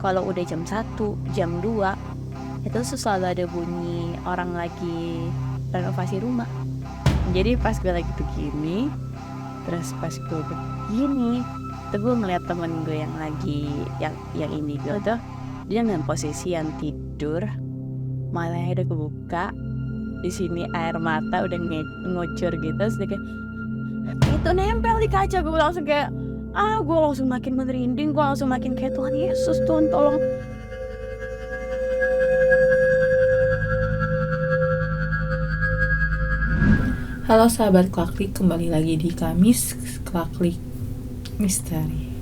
kalau udah jam 1, jam 2 itu selalu ada bunyi orang lagi renovasi rumah. Jadi pas gue lagi begini, terus pas gue begini, tuh gue ngeliat temen gue yang lagi yang indigo tuh, dia dengan posisi yang tidur, matanya udah kebuka, di sini air mata udah ngocor gitu, terus dia kayak itu nempel di kaca. Gue langsung kayak gue langsung makin merinding, gue langsung makin kayak Tuhan Yesus, Tuhan tolong. Halo sahabat Klaklik, kembali lagi di Kamis Klaklik Misteri.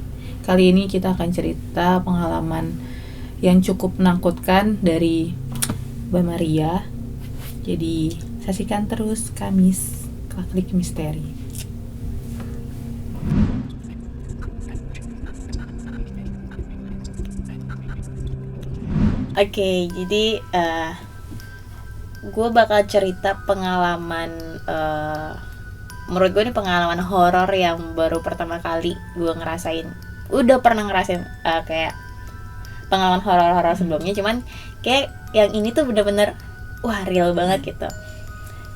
Kali ini kita akan cerita pengalaman yang cukup menakutkan dari Mbak Maria. Jadi saksikan terus Kamis Klaklik Misteri. Oke, jadi gue bakal cerita pengalaman, menurut gue ini pengalaman horor yang baru pertama kali gue ngerasain. Udah pernah ngerasain kayak pengalaman horor-horor sebelumnya, cuman kayak yang ini tuh bener-bener wah real banget gitu.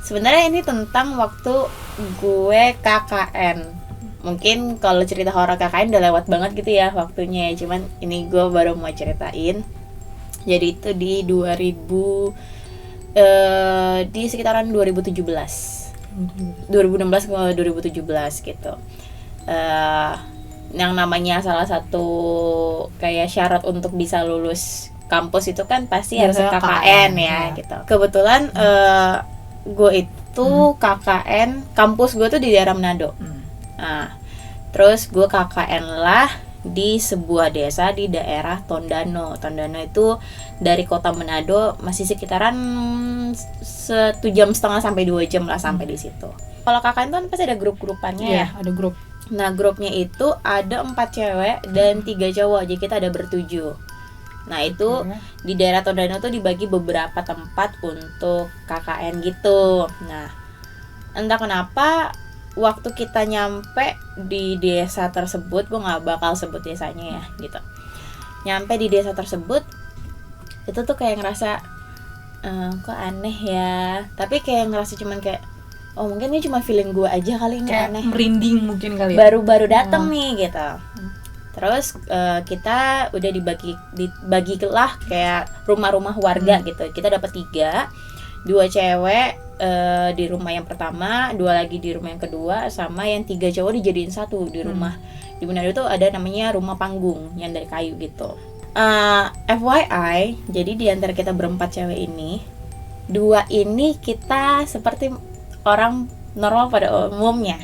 Sebenarnya ini tentang waktu gue KKN. Mungkin kalau cerita horor KKN udah lewat banget gitu ya waktunya, cuman ini gue baru mau ceritain. Jadi itu di 2000 di sekitaran 2016 ke 2017 gitu. Yang namanya salah satu kayak syarat untuk bisa lulus kampus itu kan pasti harus KKN ya gitu. Kebetulan gue itu KKN, kampus gue tuh di daerah Manado. Nah, terus gue KKN lah di sebuah desa di daerah Tondano. Tondano itu dari kota Manado masih sekitaran 1,5 jam sampai 2 jam lah sampai di situ. Kalau KKN itu kan pasti ada grup-grupannya ya. Ada grup. Nah, grupnya itu ada 4 cewek dan 3 cowok. Jadi kita ada bertujuh. Nah, itu di daerah Tondano tuh dibagi beberapa tempat untuk KKN gitu. Nah, entah kenapa waktu kita nyampe di desa tersebut, gue nggak bakal sebut desanya ya gitu. Nyampe di desa tersebut, itu tuh kayak ngerasa kok aneh ya. Tapi kayak ngerasa cuman kayak oh mungkin ini cuma feeling gue aja kali ini Kayak aneh. merinding mungkin kali ya. Baru dateng nih gitu. Terus kita udah dibagilah kayak rumah-rumah warga gitu. Kita dapat 3, 2 cewek di rumah yang pertama, 2 lagi di rumah yang kedua, sama yang 3 cowok dijadiin 1 di rumah. Di Manado tuh ada namanya rumah panggung yang dari kayu gitu. FYI, jadi di antara kita berempat cewek ini, 2 ini kita seperti orang normal pada umumnya.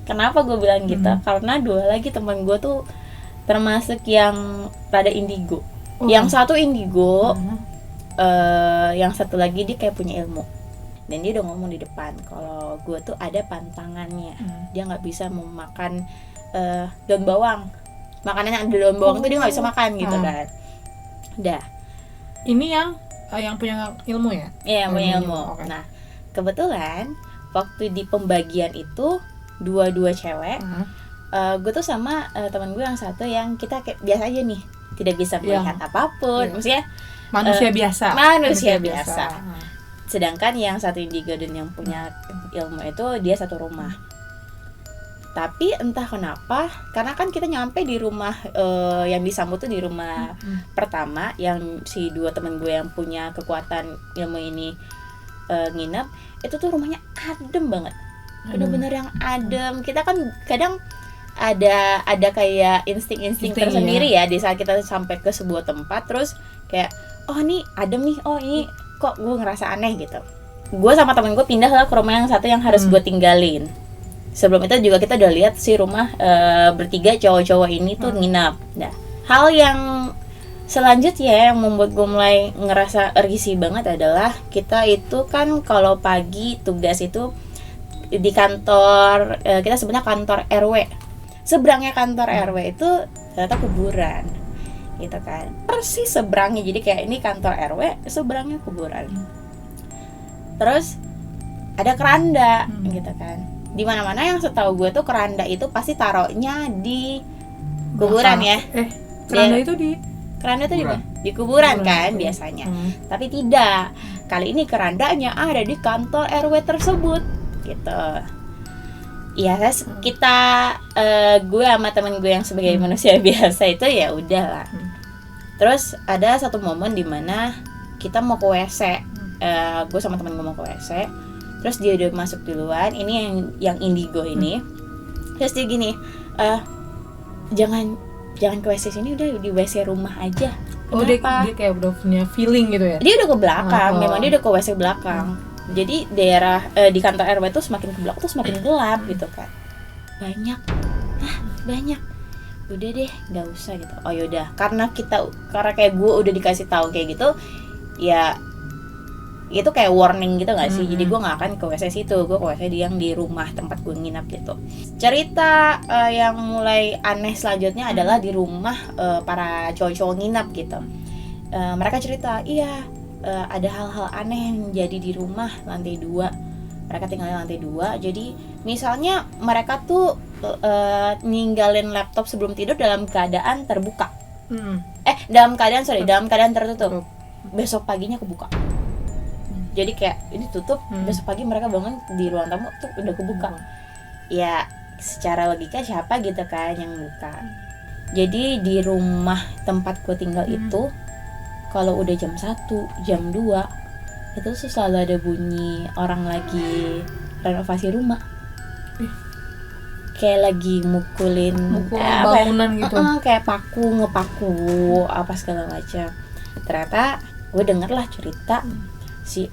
Kenapa gue bilang gitu? Karena 2 lagi teman gue tuh termasuk yang rada indigo. Yang satu indigo, yang satu lagi dia kayak punya ilmu. Dan dia udah ngomong di depan kalau gue tuh ada pantangannya. Dia nggak bisa memakan daun bawang. Makanannya ada daun bawang tuh dia nggak bisa makan gitu kan. Udah. Ini yang punya ilmu ya? Iya, yang punya ilmu. Okay. Nah, kebetulan waktu di pembagian itu 2 cewek. Gue tuh sama teman gue yang satu yang kita kayak biasa aja nih, tidak bisa melihat apapun. Maksudnya manusia biasa. Manusia biasa. Sedangkan yang satu indigo dan yang punya ilmu itu dia satu rumah. Tapi entah kenapa, karena kan kita nyampe di rumah yang disambut tuh di rumah pertama, yang si 2 teman gue yang punya kekuatan ilmu ini nginep, itu tuh rumahnya adem banget. Bener-bener yang adem. Kita kan kadang ada kayak insting tersendiri ya di saat kita sampai ke sebuah tempat, terus kayak oh ini adem nih, oh ini kok gue ngerasa aneh gitu. Gue sama temen gue pindah lah ke rumah yang satu yang harus gue tinggalin. Sebelum itu juga kita udah lihat si rumah bertiga cowok-cowok ini tuh nginap. Nah, hal yang selanjutnya yang membuat gue mulai ngerasa risih banget adalah kita itu kan kalau pagi tugas itu di kantor, kita sebenarnya kantor RW. Seberangnya kantor RW itu ternyata kuburan gitu kan, persis seberangnya. Jadi kayak ini kantor RW, seberangnya kuburan. Terus ada keranda gitu kan. Di mana-mana yang setahu gue tuh keranda itu pasti taruhnya di kuburan ya. Keranda itu di Keranda tuh di kuburan kan Kuburan. biasanya. Tapi tidak. Kali ini kerandanya ada di kantor RW tersebut gitu. Ya kita gue sama temen gue yang sebagai manusia biasa itu ya udahlah. Terus ada satu momen dimana kita mau ke WC. Gue sama temen gue mau ke WC. Terus dia udah masuk duluan. Ini yang indigo ini. Terus dia gini, jangan ke WC sini, udah di WC rumah aja. Oh dia kayak udah punya feeling gitu ya? Dia udah ke belakang, memang dia udah ke WC belakang. Jadi daerah di kantor RW tuh semakin ke belakang tuh semakin gelap gitu kan. Banyak. Udah deh, nggak usah gitu. Oh yaudah, karena kayak gue udah dikasih tahu kayak gitu, ya itu kayak warning gitu nggak sih? Jadi gue nggak akan ke WC situ, gue ke WC yang di rumah tempat gue nginap gitu. Cerita yang mulai aneh selanjutnya adalah di rumah para cowok-cowok nginap gitu. Mereka cerita, ada hal-hal aneh yang jadi di rumah lantai 2. Mereka tinggal di lantai 2. Jadi misalnya mereka tuh ninggalin laptop sebelum tidur dalam keadaan terbuka. Dalam keadaan tertutup. Besok paginya kebuka. Jadi kayak ini tutup, besok pagi mereka bangun di ruang tamu tuh udah kebuka. Ya secara logika siapa gitu kan yang buka. Jadi di rumah tempat gue tinggal itu kalau udah jam 1, jam 2 itu selalu ada bunyi orang lagi renovasi rumah. Kayak lagi mukul bangunan gitu. Kayak ngepaku apa segala macam. Ternyata gue denger lah cerita si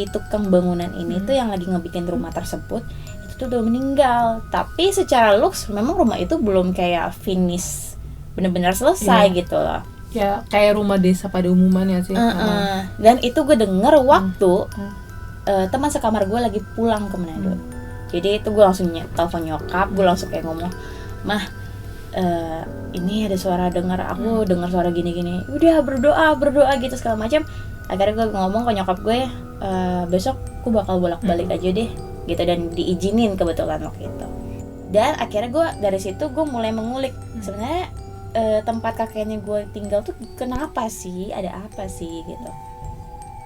tukang bangunan ini tuh yang lagi ngebikin rumah tersebut itu tuh udah meninggal. Tapi secara looks memang rumah itu belum kayak finish benar-benar selesai gitu loh. Ya kayak rumah desa pada umumnya sih. Dan itu gue denger waktu teman sekamar gue lagi pulang ke Manado. Jadi itu gue langsung telepon nyokap, gue langsung kayak ngomong, "Mah, ini ada suara aku dengar suara gini-gini." Udah berdoa gitu segala macam. Akhirnya gue ngomong ke nyokap gue, besok gue bakal bolak-balik aja deh gitu, dan diizinin kebetulan waktu itu. Dan akhirnya gue dari situ gue mulai mengulik sebenarnya tempat kakeknya gue tinggal tuh kenapa sih, ada apa sih gitu.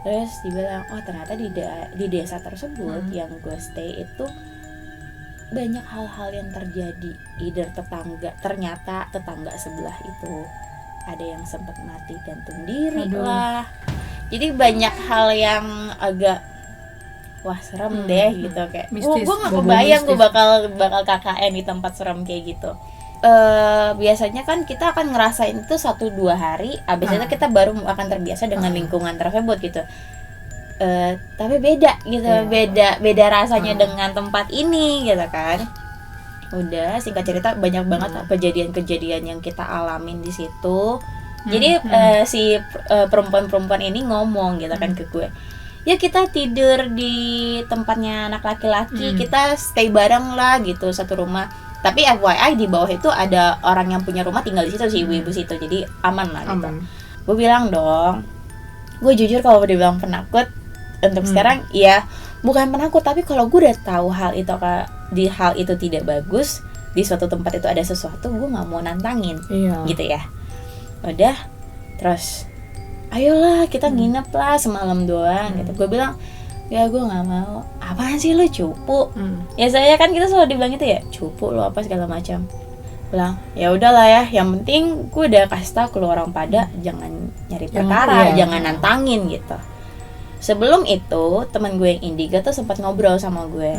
Terus dibilang, oh ternyata di desa tersebut yang gue stay itu banyak hal-hal yang terjadi. Ternyata tetangga sebelah itu ada yang sempat mati gantung diri lah. Jadi banyak hal yang agak serem deh gitu, kayak gue nggak kebayang gue bakal KKN di tempat serem kayak gitu. Biasanya kan kita akan ngerasain itu 1-2 hari, abis itu kita baru akan terbiasa dengan lingkungan tersebut gitu. Tapi beda gitu, beda rasanya dengan tempat ini gitu kan. Udah, singkat cerita banyak banget kejadian-kejadian yang kita alamin di situ. Jadi si perempuan ini ngomong gitu kan ke gue, ya kita tidur di tempatnya anak laki-laki, kita stay bareng lah gitu satu rumah. Tapi FYI di bawah itu ada orang yang punya rumah tinggal di situ, si ibu situ, jadi aman lah gitu. Gue bilang dong, gue jujur kalau dibilang penakut untuk sekarang, ya bukan penakut, tapi kalau gue udah tahu hal itu tidak bagus, di suatu tempat itu ada sesuatu, gue nggak mau nantangin, gitu ya. Udah, terus ayolah kita nginep lah semalam doang gitu. Gue bilang, ya gue nggak mau. Apaan sih lo cupu? Ya saya kan kita selalu dibilang itu ya, cupu lo apa segala macam. Bilang, ya udahlah ya, yang penting gue udah kasih tau ke lo orang pada, jangan nyari perkara, jangan nantangin gitu. Sebelum itu teman gue yang indigo tuh sempat ngobrol sama gue,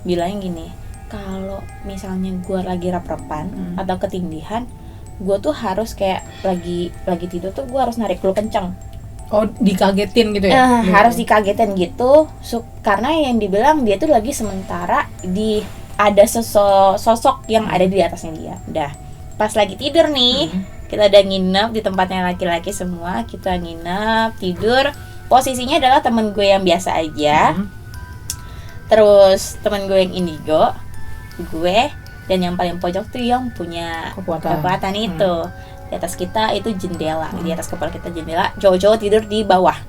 bilangnya gini, kalau misalnya gue lagi rep-repan atau ketindihan, gue tuh harus kayak lagi tidur tuh gue harus narik lu kencang. Oh, dikagetin gitu ya? Harus dikagetin gitu, karena yang dibilang dia tuh lagi sementara ada sosok yang ada di atasnya dia. Udah, pas lagi tidur nih, kita udah nginep di tempatnya laki-laki semua, kita nginep tidur. Posisinya adalah temen gue yang biasa aja, terus temen gue yang indigo, gue, dan yang paling pojok tuh yang punya kekuatan itu. Di atas kita itu jendela, di atas kepala kita jendela, cowok-cowok tidur di bawah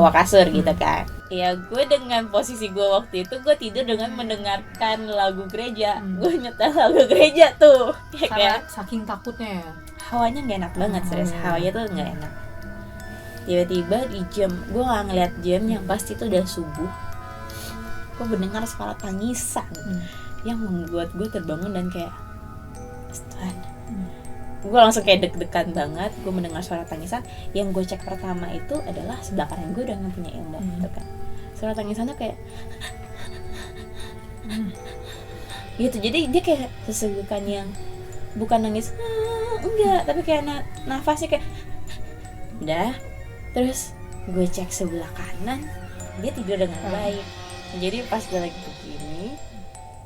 kasur gitu kan. Ya gue dengan posisi gue waktu itu, gue tidur dengan mendengarkan lagu gereja. Gue nyetel lagu gereja tuh, karena saking takutnya ya. hawanya nggak enak banget, serius hawanya tuh nggak enak. Tiba-tiba di jam, gue nggak ngeliat jam, yang pasti itu udah subuh, gue mendengar suara tangisan yang membuat gue terbangun dan kayak Tuhan. Gue langsung kayak deg-degan banget. Gue mendengar suara tangisan. Yang gue cek pertama itu adalah sebelah kanan gue udah nggak punya ilmu gitu kan. Suara tangisannya kayak gitu. Jadi dia kayak sesegukan yang bukan nangis enggak, tapi kayak nafasnya kayak udah. Terus gue cek sebelah kanan, dia tidur dengan baik. Jadi pas gue lagi begini,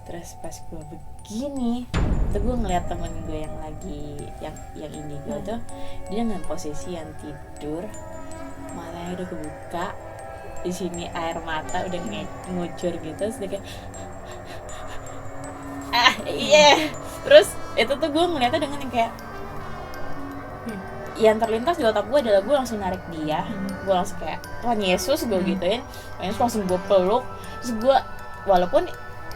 terus pas gue begini, tuh gue ngeliat temen gue yang lagi yang indigo tuh, dia dengan posisi yang tidur, matanya udah kebuka, di sini air mata udah ngucur gitu, terus dia kayak terus itu tuh gue ngeliatnya dengan yang kayak yang terlintas di otak gue adalah gue langsung narik dia, gue langsung kayak Tuhan Yesus, gue gituin, Yesus langsung gue peluk. Terus gue, walaupun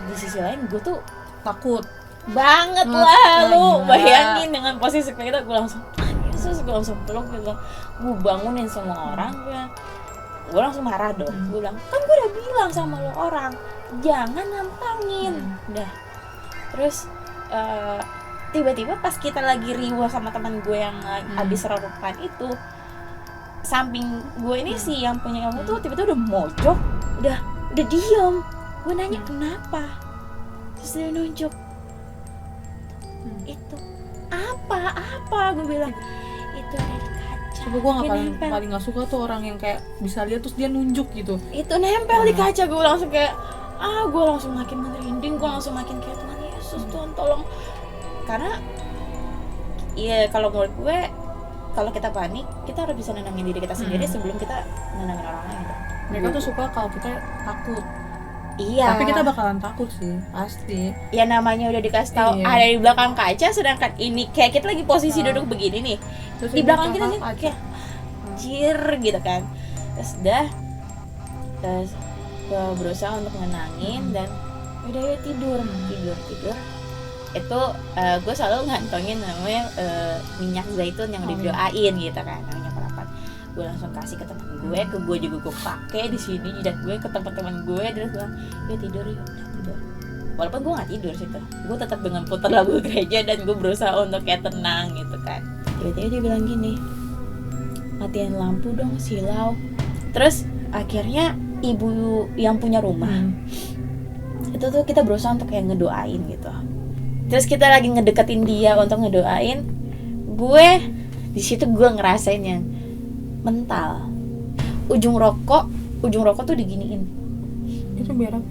di sisi lain gue tuh takut banget lah, lu bayangin dengan posisi kayak gitu, gue langsung Yesus, gue langsung peluk gitu, gue bangunin semua orang, gue langsung marah dong, gue bilang kan gue udah bilang sama lo orang jangan nantangin, udah. Terus tiba-tiba pas kita lagi riwah sama teman gue yang abis rerukan itu, samping gue ini sih yang punya ilmu tuh tiba-tiba udah mojok, udah diem. Gue nanya kenapa, terus dia nunjuk itu apa gue bilang itu ada di kaca. Tapi gue paling nggak suka tuh orang yang kayak bisa lihat terus dia nunjuk gitu. Itu nempel di kaca. Gue langsung kayak gue langsung makin merinding, gue langsung makin kayak Tuhan Yesus, Tuhan tolong. Karena iya, kalau menurut gue, kalau kita panik, kita harus bisa nenangin diri kita sendiri sebelum kita nenangin orang lain. Mereka tuh suka kalau kita takut. Iya. Tapi kita bakalan takut sih, pasti. Ya namanya udah dikasih tahu ada di belakang kaca, sedangkan ini kayak kita lagi posisi duduk begini nih. Terus di belakang kita nih kayak anjir gitu kan. Terus gue berusaha untuk menenangin dan udah ya tidur. Itu gue selalu ngantongin namanya minyak zaitun yang udah didoain gitu kan, namanya perapat. Gue langsung kasih ke teman gue juga gue pakai di sini, jidat gue ke teman-teman gue, terus bilang ya tidur yuk, udah tidur. Walaupun gue nggak tidur situ, gue tetap dengan putar lagu gereja dan gue berusaha untuk kayak tenang gitu kan. Tiba-tiba dia bilang gini, matiin lampu dong, silau. Terus akhirnya ibu yang punya rumah itu tuh kita berusaha untuk kayak ngedoain gitu. Terus kita lagi ngedeketin dia untuk ngedoain, gue di situ gue ngerasain yang mental. Ujung rokok tuh diginiin. Itu biar apa?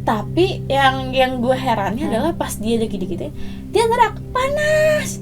Tapi yang gue herannya adalah pas dia lagi dikitin, dia teriak panas.